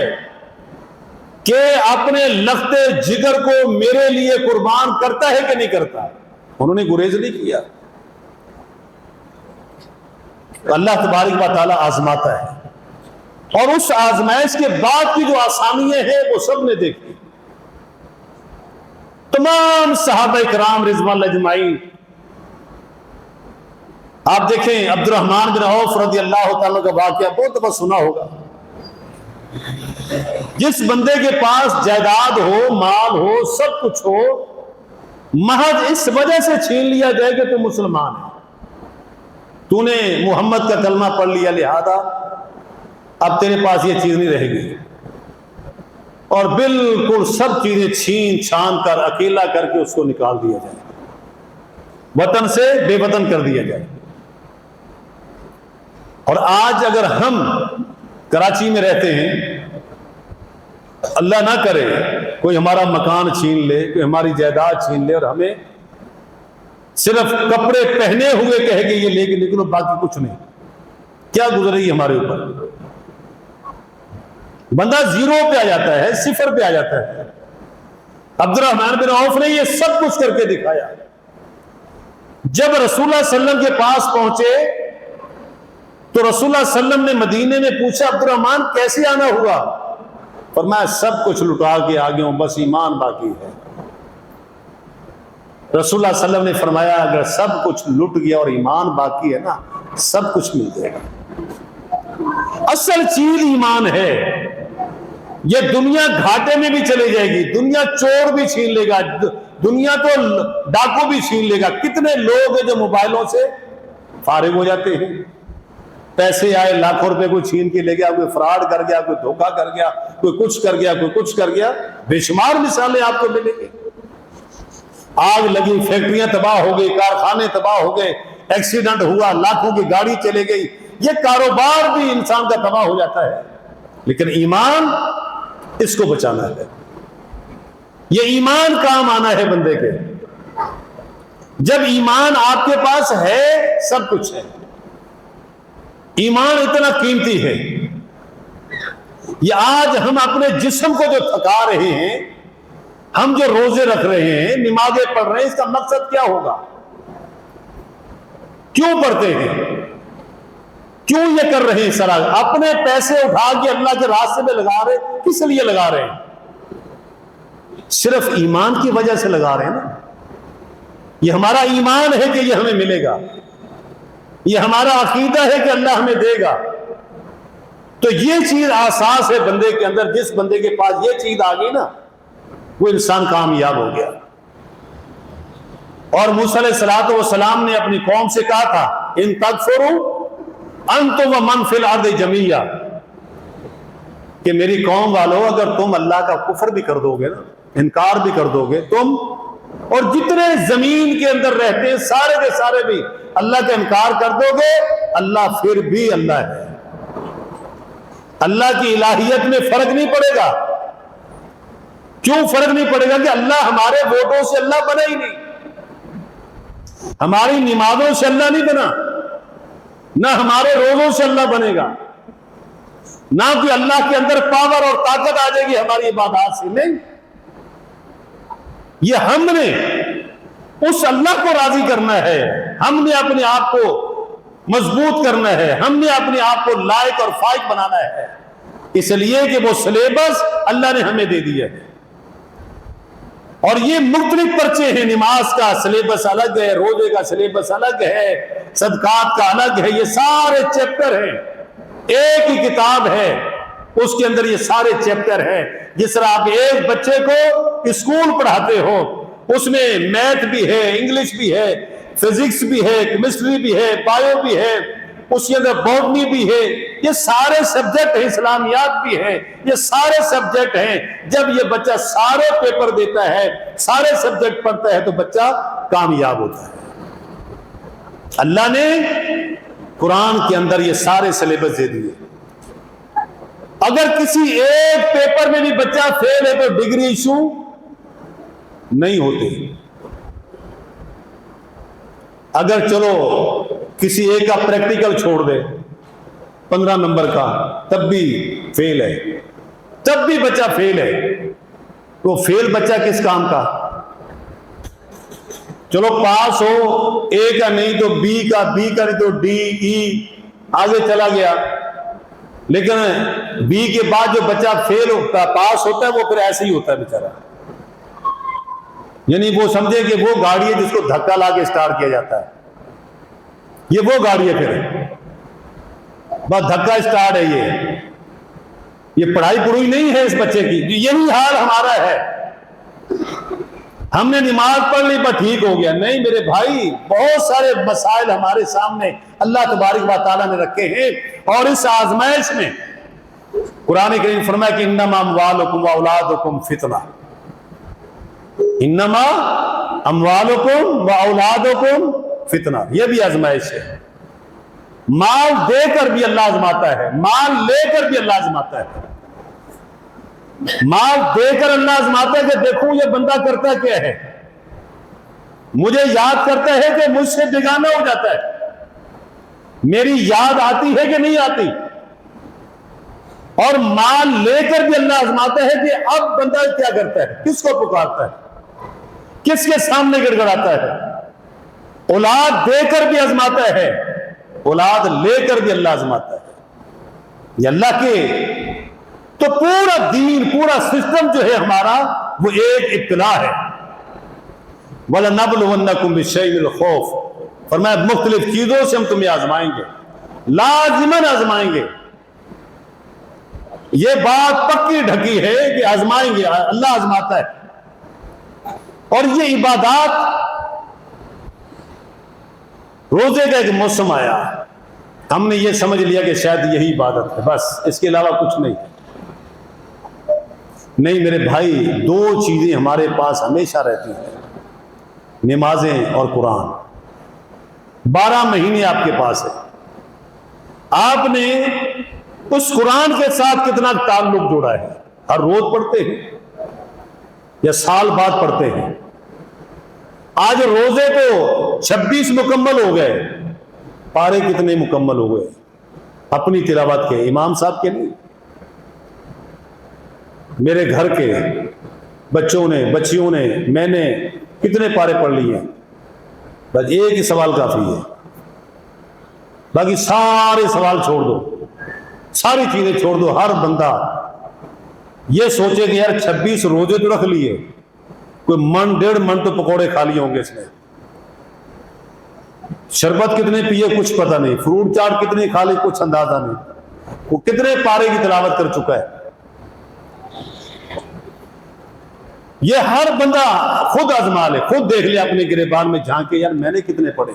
کہ اپنے لختے جگر کو میرے لیے قربان کرتا ہے کہ نہیں کرتا۔ انہوں نے گریز نہیں کیا، اللہ تبارک و تعالیٰ آزماتا ہے، اور اس آزمائش کے بعد کی جو آسانیاں ہیں وہ سب نے دیکھی۔ تمام صحابہ کرام رضوان اللہ اجمعین، آپ دیکھیں عبد الرحمن بن عوف رضی اللہ تعالیٰ کا واقعہ بہت دفعہ سنا ہوگا۔ جس بندے کے پاس جائیداد ہو، مال ہو، سب کچھ ہو، محض اس وجہ سے چھین لیا جائے کہ تو مسلمان ہے، تو نے محمد کا کلمہ پڑھ لیا، لہذا اب تیرے پاس یہ چیز نہیں رہے گی، اور بالکل سب چیزیں چھین چھان کر اکیلا کر کے اس کو نکال دیا جائے، وطن سے بے وطن کر دیا جائے۔ اور آج اگر ہم کراچی میں رہتے ہیں، اللہ نہ کرے کوئی ہمارا مکان چھین لے، کوئی ہماری جائیداد چھین لے، اور ہمیں صرف کپڑے پہنے ہوئے کہے کہ یہ لے کے نکلو، باقی کچھ نہیں، کیا گزرے گی ہمارے اوپر؟ بندہ زیرو پہ آ جاتا ہے، صفر پہ آ جاتا ہے۔ عبد الرحمن بن عوف نے یہ سب کچھ کر کے دکھایا۔ جب رسول اللہ صلی اللہ علیہ وسلم کے پاس پہنچے تو رسول اللہ صلی اللہ علیہ وسلم نے مدینے میں پوچھا عبد الرحمن کیسے آنا ہوا؟ فرمایا سب کچھ لٹا کے آ گیا ہوں، بس ایمان باقی ہے۔ رسول اللہ صلی اللہ علیہ وسلم نے فرمایا اگر سب کچھ لٹ گیا اور ایمان باقی ہے نا، سب کچھ مل جائے گا۔ اصل چیز ایمان ہے۔ یہ دنیا گھاٹے میں بھی چلے جائے گی، دنیا چور بھی چھین لے گا، دنیا تو ڈاکو بھی چھین لے گا۔ کتنے لوگ ہیں جو موبائلوں سے فارغ ہو جاتے ہیں، پیسے آئے لاکھوں روپے کو چھین کے لے گیا، کوئی فراڈ کر گیا، کوئی دھوکہ کر گیا، کوئی کچھ کر گیا، کوئی کچھ کر گیا، بے شمار مثالیں آپ کو ملیں گی۔ آگ لگی، فیکٹریاں تباہ ہو گئی، کارخانے تباہ ہو گئے، ایکسیڈنٹ ہوا، لاکھوں کی گاڑی چلے گئی، یہ کاروبار بھی انسان کا تباہ ہو جاتا ہے۔ لیکن ایمان اس کو بچانا ہے، یہ ایمان کام آنا ہے بندے کے۔ جب ایمان آپ کے پاس ہے سب کچھ ہے۔ ایمان اتنا قیمتی ہے، یہ آج ہم اپنے جسم کو جو تھکا رہے ہیں ہم جو روزے رکھ رہے ہیں، نمازیں پڑھ رہے ہیں، اس کا مقصد کیا ہوگا؟ کیوں پڑھتے ہیں؟ کیوں یہ کر رہے ہیں؟ سرا اپنے پیسے اٹھا کے اللہ کے راستے میں لگا رہے ہیں، کس لیے لگا رہے ہیں؟ صرف ایمان کی وجہ سے لگا رہے ہیں نا۔ یہ ہمارا ایمان ہے کہ یہ ہمیں ملے گا، یہ ہمارا عقیدہ ہے کہ اللہ ہمیں دے گا۔ تو یہ چیز اساس ہے بندے کے اندر۔ جس بندے کے پاس یہ چیز آ گئی نا، وہ انسان کامیاب ہو گیا۔ اور موسیٰ علیہ الصلوۃ والسلام نے اپنی قوم سے کہا تھا، ان تکفروا انتم ومن فی الارض جمیعا، کہ میری قوم والو، اگر تم اللہ کا کفر بھی کر دو گے نا، انکار بھی کر دو گے، تم اور جتنے زمین کے اندر رہتے ہیں سارے کے سارے بھی اللہ کا انکار کر دو گے، اللہ پھر بھی اللہ ہے۔ اللہ کی الہیت میں فرق نہیں پڑے گا۔ کیوں فرق نہیں پڑے گا؟ کہ اللہ ہمارے ووٹوں سے اللہ بنا ہی نہیں، ہماری نمازوں سے اللہ نہیں بنا، نہ ہمارے روزوں سے اللہ بنے گا، نہ کہ اللہ کے اندر پاور اور طاقت آ جائے گی ہماری عبادات سے، نہیں۔ یہ ہم نے اس اللہ کو راضی کرنا ہے، ہم نے اپنے آپ کو مضبوط کرنا ہے، ہم نے اپنے آپ کو لائق اور فائق بنانا ہے، اس لیے کہ وہ سلیبس اللہ نے ہمیں دے دیا ہے۔ اور یہ مختلف پرچے ہیں، نماز کا سلیبس الگ ہے، روزے کا سلیبس الگ ہے، صدقات کا الگ ہے، یہ سارے چیپٹر ہیں، ایک ہی کتاب ہے، اس کے اندر یہ سارے چیپٹر ہیں۔ جس طرح آپ ایک بچے کو اسکول پڑھاتے ہو، اس میں میتھ بھی ہے، انگلش بھی ہے، فزکس بھی ہے، کیمسٹری بھی ہے، بایو بھی ہے، اس کے اندر بوٹنی بھی ہے، یہ سارے سبجیکٹ ہیں، اسلامیات بھی ہیں، یہ سارے سبجیکٹ ہیں۔ جب یہ بچہ سارے پیپر دیتا ہے، سارے سبجیکٹ پڑھتا ہے، تو بچہ کامیاب ہوتا ہے۔ اللہ نے قرآن کے اندر یہ سارے سلیبس دے دیے۔ اگر کسی ایک پیپر میں بھی بچہ فیل ہے تو ڈگری ایشو نہیں ہوتی۔ اگر چلو کسی ایک کا پریکٹیکل چھوڑ دے 15 نمبر کا، تب بھی فیل ہے، تب بھی بچہ فیل ہے، تو فیل بچہ کس کام کا؟ چلو پاس ہو اے کا نہیں تو بی کا، بی کا نہیں تو ڈی، ای، آگے چلا گیا۔ لیکن بی کے بعد جو بچہ فیل ہوتا ہے، پاس ہوتا ہے، وہ پھر ایسے ہی ہوتا ہے بیچارہ۔ یعنی وہ سمجھے کہ وہ گاڑی ہے جس کو دھکا لا کے اسٹارٹ کیا جاتا ہے، یہ وہ گاڑی ہے، پھر بس دھکا اسٹارٹ ہے۔ یہ پڑھائی پڑھوئی نہیں ہے اس بچے کی۔ یہی حال ہمارا ہے، ہم نے نماز پڑھ لی پر ٹھیک ہو گیا، نہیں میرے بھائی، بہت سارے مسائل ہمارے سامنے اللہ تبارک و تعالیٰ نے رکھے ہیں، اور اس آزمائش میں قرآن کریم فرمایا کہ انما اموالکم و اولادکم فتنہ، انما اموالکم و اولادکم فتنہ، یہ بھی آزمائش ہے۔ مال دے کر بھی اللہ آزماتا ہے، مال لے کر بھی اللہ آزماتا ہے۔ مال دے کر اللہ آزماتا ہے کہ دیکھو یہ بندہ کرتا کیا ہے، مجھے یاد کرتا ہے کہ مجھ سے بیگانہ ہو جاتا ہے، میری یاد آتی ہے کہ نہیں آتی۔ اور مال لے کر بھی اللہ آزماتا ہے کہ اب بندہ کیا کرتا ہے، کس کو پکارتا ہے، کس کے سامنے گڑ گڑاتا ہے۔ اولاد دے کر بھی آزماتا ہے، اولاد لے کر بھی اللہ آزماتا ہے۔ یہ اللہ کے تو پورا دین، پورا سسٹم جو ہے ہمارا، وہ ایک ابتلا ہے۔ وَلَنَبْلُوَنَّكُمْ بِالشَّيْءِ مِنَ الْخَوْفِ، فرمایا مختلف چیزوں سے ہم تمہیں آزمائیں گے، لازماً آزمائیں گے۔ یہ بات پکی ڈھکی ہے کہ آزمائیں گے، اللہ آزماتا ہے۔ اور یہ عبادات، روزے کا ایک موسم آیا، ہم نے یہ سمجھ لیا کہ شاید یہی عبادت ہے، بس اس کے علاوہ کچھ نہیں۔ نہیں میرے بھائی، دو چیزیں ہمارے پاس ہمیشہ رہتی ہیں، نمازیں اور قرآن۔ 12 مہینے آپ کے پاس ہے، آپ نے اس قرآن کے ساتھ کتنا تعلق جوڑا ہے؟ ہر روز پڑھتے ہیں یا سال بعد پڑھتے ہیں؟ آج روزے تو 26 مکمل ہو گئے، پارے کتنے مکمل ہو گئے اپنی تلاوت کے؟ امام صاحب کے نہیں، میرے گھر کے بچوں نے، بچیوں نے، میں نے کتنے پارے پڑھ لیے ہیں، بس ایک ہی سوال کافی ہے، باقی سارے سوال چھوڑ دو، ساری چیزیں چھوڑ دو۔ ہر بندہ یہ سوچے کہ یار 26 روزے تو رکھ لیے، کوئی من 1.5 من تو پکوڑے کھا لیے ہوں گے اس نے، شربت کتنے پیے کچھ پتہ نہیں، فروٹ چاٹ کتنے کھا لی کچھ اندازہ نہیں، وہ کتنے پارے کی تلاوت کر چکا ہے۔ یہ ہر بندہ خود آزما لے، خود دیکھ لے اپنے گریبان میں جھانک کے، یار میں نے کتنے پڑھے،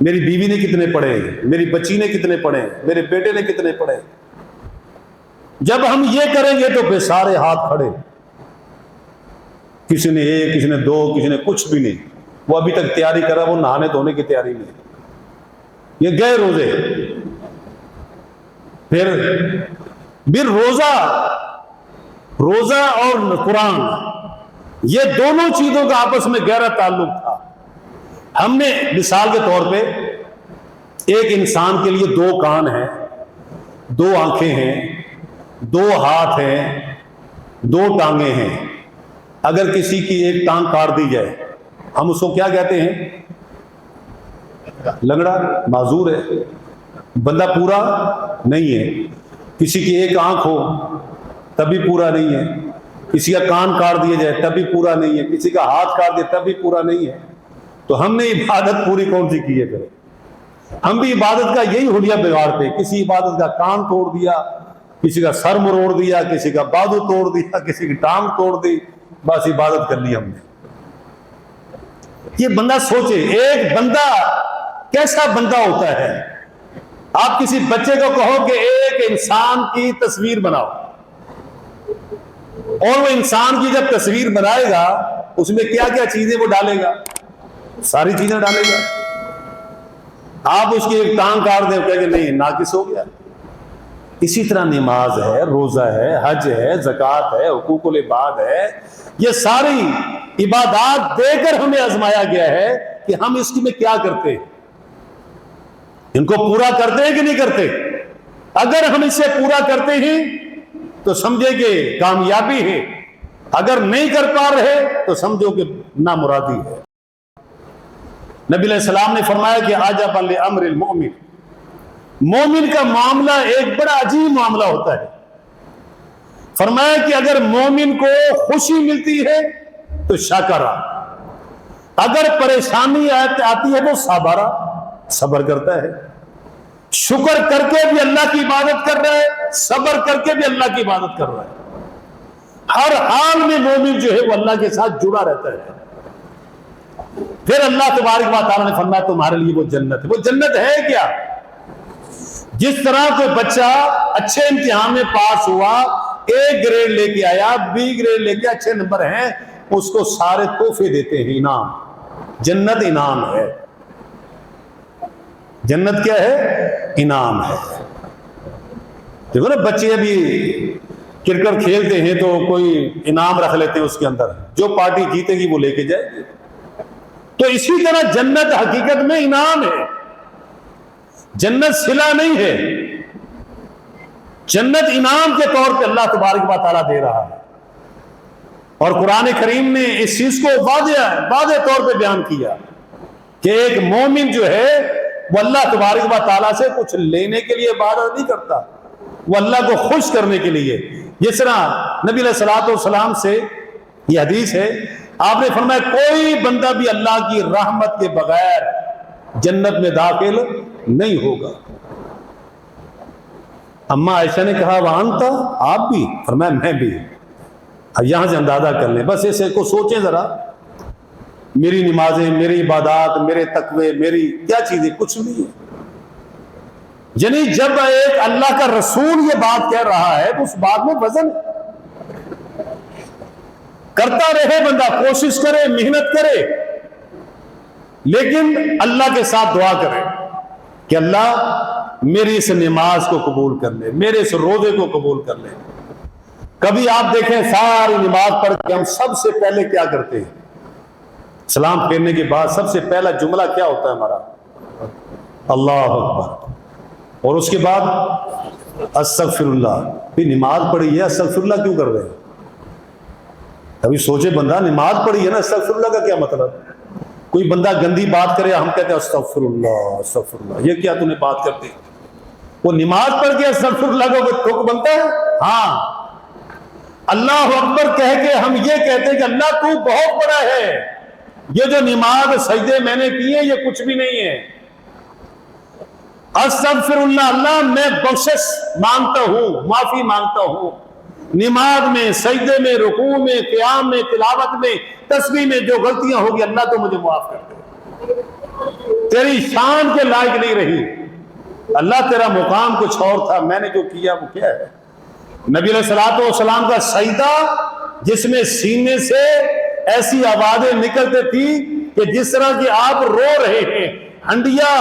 میری بیوی نے کتنے پڑھے، میری بچی نے کتنے پڑھے، میرے بیٹے نے کتنے پڑھے۔ جب ہم یہ کریں گے تو پھر سارے ہاتھ کھڑے، کسی نے 1، کسی نے 2، کسی نے کچھ بھی نہیں، وہ ابھی تک تیاری کر رہا، وہ نہانے دھونے کی تیاری نہیں، یہ گئے روزے۔ پھر روزہ اور قرآن، یہ دونوں چیزوں کا آپس میں گہرا تعلق تھا۔ ہم نے مثال کے طور پہ ایک انسان کے لیے 2 کان ہیں، 2 آنکھیں ہیں، 2 ہاتھ ہیں، 2 ٹانگیں ہیں۔ اگر کسی کی ایک ٹانگ کاٹ دی جائے ہم اس کو کیا کہتے ہیں؟ لنگڑا، معذور ہے، بندہ پورا نہیں ہے۔ کسی کی ایک آنکھ ہو تب بھی پورا نہیں ہے، کسی کا کان کاٹ دیا جائے تب بھی پورا نہیں ہے، کسی کا ہاتھ کاٹ دیا تب بھی پورا نہیں ہے۔ تو ہم نے عبادت پوری کون سی کی ہے؟ کرے ہم بھی عبادت کا یہی حلیہ بگاڑتے، کسی عبادت کا کان توڑ دیا، کسی کا سر مروڑ دیا، کسی کا بازو توڑ دیا، کسی کی ٹانگ توڑ دی، بس عبادت کر لی ہم نے۔ یہ بندہ سوچے، ایک بندہ کیسا بندہ ہوتا ہے؟ آپ کسی بچے کو کہو کہ ایک انسان کی تصویر بناؤ، اور وہ انسان کی جب تصویر بنائے گا اس میں کیا کیا چیزیں وہ ڈالے گا؟ ساری چیزیں ڈالے گا۔ آپ اس کی ایک ٹانگ کاٹ دیں، کہیں گے نہیں ناقص ہو گیا۔ اسی طرح نماز ہے، روزہ ہے، حج ہے، زکوٰۃ ہے، حقوق العباد ہے، یہ ساری عبادات دے کر ہمیں آزمایا گیا ہے کہ ہم اس میں کیا کرتے ہیں، ان کو پورا کرتے ہیں کہ نہیں کرتے۔ اگر ہم اسے پورا کرتے ہیں تو سمجھے کہ کامیابی ہے، اگر نہیں کر پا رہے تو سمجھو کہ نامرادی ہے۔ نبی علیہ السلام نے فرمایا کہ عجبا لامر المؤمن، مومن کا معاملہ ایک بڑا عجیب معاملہ ہوتا ہے۔ فرمایا کہ اگر مومن کو خوشی ملتی ہے تو شاکرا، اگر پریشانی آتی ہے تو صابرا، صبر کرتا ہے، شکر کر کے بھی اللہ کی عبادت کر رہا ہے، صبر کر کے بھی اللہ کی عبادت کر رہا ہے۔ ہر حال میں مومن جو ہے وہ اللہ کے ساتھ جڑا رہتا ہے۔ پھر اللہ تبارک و تعالیٰ نے فرمایا تمہارے لیے وہ جنت ہے۔ وہ جنت ہے کیا؟ جس طرح کوئی بچہ اچھے امتحان میں پاس ہوا، A گریڈ لے کے آیا، B گریڈ لے کے اچھے نمبر ہیں، اس کو سارے تحفے دیتے ہیں، انعام۔ جنت انعام ہے۔ جنت کیا ہے؟ انعام ہے۔ دیکھو نا، بچے ابھی کرکٹ کھیلتے ہیں تو کوئی انعام رکھ لیتے ہیں اس کے اندر، جو پارٹی جیتے گی وہ لے کے جائے گی۔ تو اسی طرح جنت حقیقت میں انعام ہے، جنت صلہ نہیں ہے، جنت انعام کے طور پہ اللہ تبارک و تعالیٰ دے رہا ہے۔ اور قرآن کریم نے اس چیز کو واضح طور پہ بیان کیا کہ ایک مومن جو ہے وہ اللہ تبارک و تعالیٰ سے کچھ لینے کے لیے عبادت نہیں کرتا، وہ اللہ کو خوش کرنے کے لیے۔ جس طرح نبی علیہ الصلوۃ والسلام سے یہ حدیث ہے، آپ نے فرمایا کوئی بندہ بھی اللہ کی رحمت کے بغیر جنت میں داخل نہیں ہوگا۔ اما عائشہ نے کہا وانتا، آپ بھی؟ فرمایا میں بھی۔ یہاں سے اندازہ کر لیں، بس ایسے کو سوچیں ذرا، میری نمازیں، میری عبادات، میرے تقوی، میری کیا چیزیں، کچھ نہیں ہے۔ یعنی جب ایک اللہ کا رسول یہ بات کہہ رہا ہے تو اس بات میں وزن ہے۔ کرتا رہے بندہ، کوشش کرے، محنت کرے، لیکن اللہ کے ساتھ دعا کرے کہ اللہ میری اس نماز کو قبول کر لے، میرے اس روزے کو قبول کر لے۔ کبھی آپ دیکھیں ساری نماز پڑھ کے ہم سب سے پہلے کیا کرتے ہیں؟ سلام پھیرنے کے بعد سب سے پہلا جملہ کیا ہوتا ہے ہمارا؟ اللہ اکبر، اور اس کے بعد استغفر اللہ۔ پھر نماز پڑھی ہے، استغفر اللہ کیوں کر رہے ہیں؟ ابھی سوچے بندہ نماز پڑھی ہے نا، استغفر اللہ کا کیا مطلب؟ کوئی بندہ گندی بات کرے ہم کہتے ہیں استغفر اللہ استغفر اللہ، یہ کیا تو نے بات کرتے؟ وہ نماز پڑھ کے استغفر اللہ کا کوئی ٹھوک بنتا ہے؟ ہاں، اللہ اکبر کہہ کے ہم یہ کہتے ہیں کہ اللہ تو بہت بڑا ہے، یہ جو نماز سجدے میں نے کیے یہ کچھ بھی نہیں ہے۔ استغفر اللہ، اللہ میں بخشش مانگتا ہوں، معافی مانگتا ہوں، نماز میں، سجدے میں، رکوع میں، قیام میں، تلاوت میں، تسبیح میں جو غلطیاں ہوگی اللہ تو مجھے معاف کر دے، تیری شان کے لائق نہیں رہی، اللہ تیرا مقام کچھ اور تھا، میں نے جو کیا وہ کیا ہے۔ نبی علیہ الصلوۃ والسلام کا سجدہ جس میں سینے سے ایسی آوازیں نکلتے تھی کہ جس طرح کہ آپ رو رہے ہیں، ہنڈیا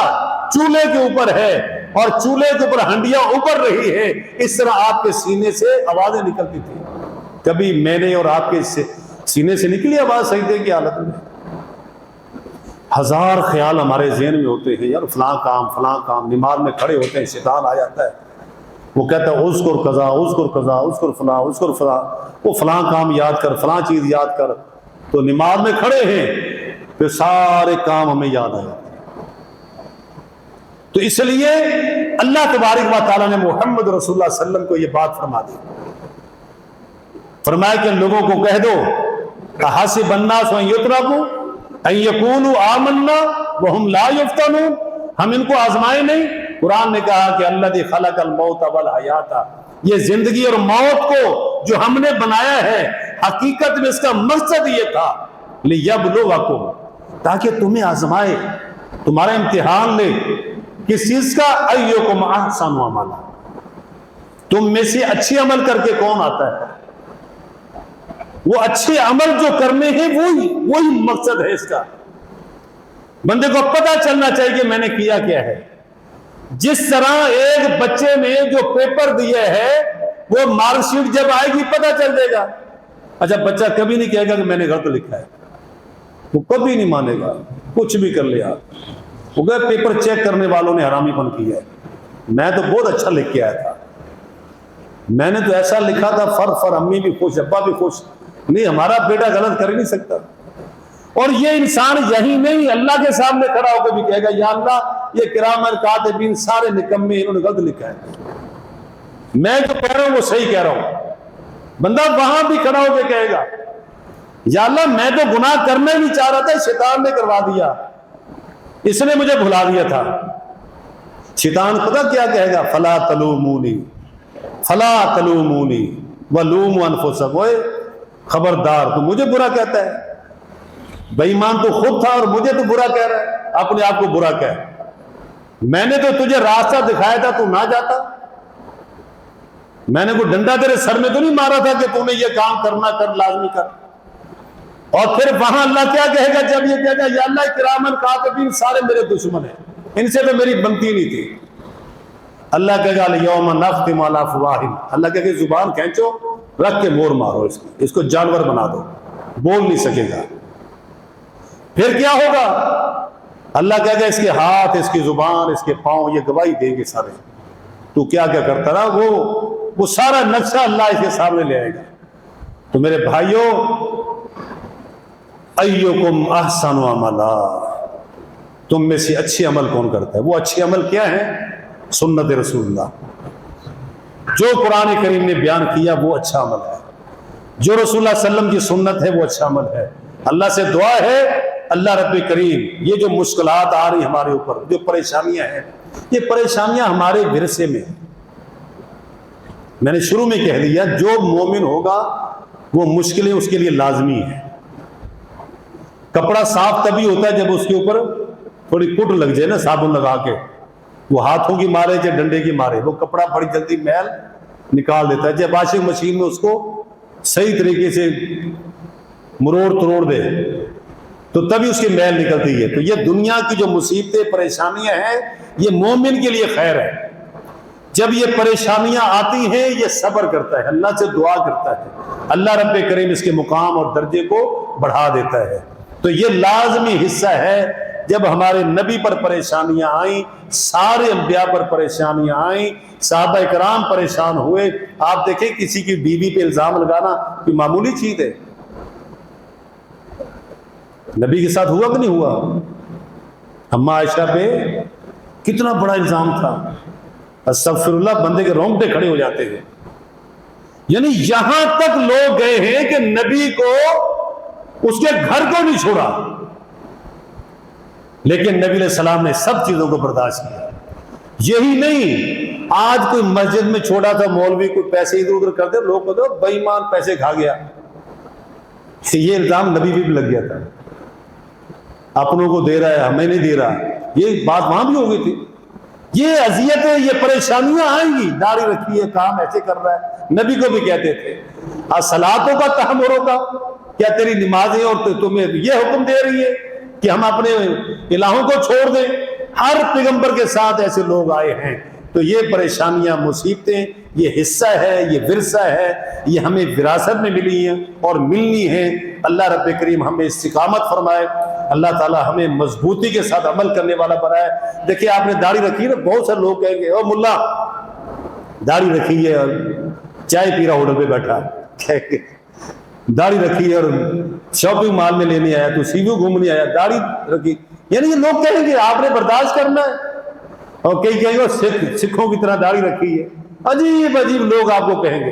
چولہے کے اوپر ہے اور چولہے کے اوپر ہنڈیا اوپر رہی ہے، اس طرح آپ کے سینے سے آوازیں نکلتی تھی۔ کبھی میں نے اور آپ کے سینے سے نکلی آواز سجدے کی حالت میں؟ ہزار خیال ہمارے ذہن میں ہوتے ہیں، یار فلاں کام، نماز میں کھڑے ہوتے ہیں شیطان آ جاتا ہے، وہ کہتا ہے اذکر قضا، اذکر قضا، اذکر فلاں، اذکر فلاں، وہ فلاں کام یاد کر، فلاں چیز یاد کر، تو نماز میں کھڑے ہیں پھر سارے کام ہمیں یاد آ جاتے ہیں۔ تو اس لیے اللہ تبارک و تعالیٰ نے محمد رسول اللہ صلی اللہ علیہ وسلم کو یہ بات فرما دی، فرمایا کہ لوگوں کو کہہ دو حسب الناس ان یترکوا ان یقولوا آمنا وهم لا یفتنون، ہم ان کو آزمائے نہیں۔ قرآن نے کہا کہ الذی خلق الموت والحیات، یہ زندگی اور موت کو جو ہم نے بنایا ہے حقیقت میں اس کا مقصد یہ تھا لیبلوکم، تاکہ تمہیں آزمائے، تمہارا امتحان لے، کس چیز کا؟ ایکم احسن عملا، تم میں سے اچھے عمل کر کے کون آتا ہے۔ وہ اچھے عمل جو کرنے ہیں وہی مقصد ہے اس کا۔ بندے کو پتہ چلنا چاہیے کہ میں نے کیا کیا ہے۔ جس طرح ایک بچے نے جو پیپر دیا ہے وہ مارک شیٹ جب آئے گی پتہ چل جائے گا۔ اچھا بچہ کبھی نہیں کہے گا کہ میں نے غلط لکھا ہے، وہ کبھی نہیں مانے گا، کچھ بھی کر لیا۔ وہ کہے پیپر چیک کرنے والوں نے حرامی پن کیا ہے، میں تو بہت اچھا لکھ کے آیا تھا، میں نے تو ایسا لکھا تھا، فر امی بھی خوش، ابا بھی خوش۔ نہیں، ہمارا بیٹا غلط کر ہی نہیں سکتا۔ اور یہ انسان یہی نہیں، اللہ کے سامنے کھڑا ہو کے بھی کہے گا یا اللہ یہ کرامن کاتبین سارے نکمے، انہوں نے غلط لکھا ہے، میں جو کہہ رہا ہوں وہ صحیح کہہ رہا ہوں۔ بندہ وہاں بھی کھڑا ہو کے کہے گا یا اللہ میں تو گناہ کرنا ہی نہیں چاہ رہا تھا، شیطان نے کروا دیا، اس نے مجھے بھلا دیا تھا۔ شیطان خدا کیا کہے گا؟ فلا تلومونی ولوموا انفسکم، خبردار تو مجھے برا کہتا ہے، بے ایمان تو خود تھا اور مجھے تو برا کہہ رہا ہے، اپنے آپ کو برا کہہ۔ میں نے تو تجھے راستہ دکھایا تھا تو نہ جاتا، میں نے کوئی ڈنڈا تیرے سر میں تو نہیں مارا تھا کہ تو نے یہ کام کرنا کر، لازمی کر۔ اور پھر وہاں اللہ کیا کہے گا جب یہ کہے گا یا اللہ کرامن کاتبین سارے میرے دشمن ہیں، ان سے تو میری بنتی نہیں تھی۔ اللہ کہے گا الیوم نختم علی افواہہم، اللہ کہے گا زبان کھینچو، رکھ کے مور مارو، اس کو جانور بنا دو، بول نہیں سکے گا۔ پھر کیا ہوگا؟ اللہ کہے گا اس کے ہاتھ، اس کی زبان، اس کے پاؤں یہ گواہی دیں گے سارے، تو کیا کیا کرتا رہا، وہ سارا نقشہ اللہ اس کے سامنے لے آئے گا۔ تو میرے بھائیوں، ایکم احسن عملا، تم میں سے اچھے عمل کون کرتا ہے؟ وہ اچھے عمل کیا ہے؟ سنت رسول اللہ، جو قرآن کریم نے بیان کیا وہ اچھا عمل ہے، جو رسول اللہ صلی اللہ علیہ وسلم کی سنت ہے وہ اچھا عمل ہے۔ اللہ سے دعا ہے اللہ رب کریم یہ جو مشکلات آ رہی ہمارے اوپر، جو پریشانیاں ہیں، یہ پریشانیاں ہمارے ورثے میں ہیں۔ میں نے شروع میں کہہ دیا جو مومن ہوگا وہ مشکلیں اس کے لیے لازمی ہیں۔ کپڑا صاف تبھی ہوتا ہے جب اس کے اوپر تھوڑی کٹ لگ جائے نا، صابن لگا کے، وہ ہاتھوں کی مارے یا ڈنڈے کی مارے، وہ کپڑا بڑی جلدی میل نکال دیتا ہے۔ جب واشنگ مشین میں اس کو صحیح طریقے سے مروڑ تروڑ دے تو تبھی اس کی میل نکلتی ہے۔ تو یہ دنیا کی جو مصیبتیں پریشانیاں ہیں یہ مومن کے لیے خیر ہے۔ جب یہ پریشانیاں آتی ہیں یہ صبر کرتا ہے، اللہ سے دعا کرتا ہے، اللہ رب کریم اس کے مقام اور درجے کو بڑھا دیتا ہے۔ تو یہ لازمی حصہ ہے۔ جب ہمارے نبی پر پریشانیاں آئیں، سارے انبیاء پر پریشانیاں آئیں، صحابہ کرام پریشان ہوئے۔ آپ دیکھیں کسی کی بیوی پہ الزام لگانا کوئی معمولی چیز ہے؟ نبی کے ساتھ ہوا کہ نہیں ہوا؟ اما عائشہ پہ کتنا بڑا الزام تھا، استغفر اللہ، بندے کے رونگٹے کھڑے ہو جاتے ہیں. یعنی یہاں تک لوگ گئے ہیں کہ نبی کو اس کے گھر کو نہیں چھوڑا، لیکن نبی علیہ السلام نے سب چیزوں کو برداشت کیا. یہی نہیں، آج کوئی مسجد میں چھوڑا تھا مولوی، کوئی پیسے ادھر ادھر کرتے، لوگ کہتے ہیں بے ایمان پیسے کھا گیا. یہ الزام نبی بھی لگ گیا تھا، اپنوں کو دے رہا ہے ہمیں نہیں دے رہا. یہ بات وہاں بھی ہو گئی تھی. یہ اذیتیں، یہ پریشانیاں آئیں گی. داڑھی رکھی ہے، کام ایسے کر رہا ہے. نبی کو بھی کہتے تھے الصلاۃ کا تحمروں کا، کیا تیری نمازیں اور تمہیں یہ حکم دے رہی ہے کہ ہم اپنے الہوں کو چھوڑ دیں؟ ہر پیغمبر کے ساتھ ایسے لوگ آئے ہیں. تو یہ پریشانیاں، مصیبتیں، یہ حصہ ہے، یہ ورثہ ہے، یہ ہمیں وراثت میں ملی ہیں اور ملنی ہیں. اللہ رب کریم ہمیں استقامت فرمائے، اللہ تعالی ہمیں مضبوطی کے ساتھ عمل کرنے والا بنائے. دیکھیں آپ نے داڑھی رکھی ہے نا، بہت سے لوگ کہیں گے او ملا داڑھی رکھی ہے اور چائے پی رہا ہوٹل پہ بیٹھا، داڑھی رکھی ہے اور شاپنگ مال میں لینے آیا، تو سی ویو گھومنے آیا، داڑھی رکھی. یعنی یہ لوگ کہیں گے آپ نے برداشت کرنا ہے. اور کئی کہیں گے سکھوں کی طرح داڑھی رکھی ہے. عجیب عجیب لوگ آپ کو کہیں گے.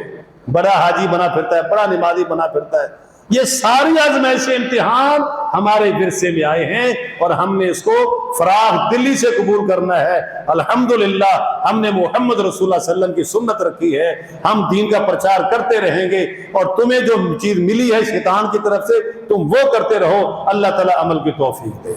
بڑا حاجی بنا پھرتا ہے، بڑا نمازی بنا پھرتا ہے. یہ ساری آزمائشیں، امتحان ہمارے ورثے میں آئے ہیں اور ہم نے اس کو فراخ دلی سے قبول کرنا ہے. الحمدللہ ہم نے محمد رسول اللہ صلی اللہ علیہ وسلم کی سنت رکھی ہے. ہم دین کا پرچار کرتے رہیں گے اور تمہیں جو چیز ملی ہے شیطان کی طرف سے تم وہ کرتے رہو. اللہ تعالی عمل کی توفیق دے.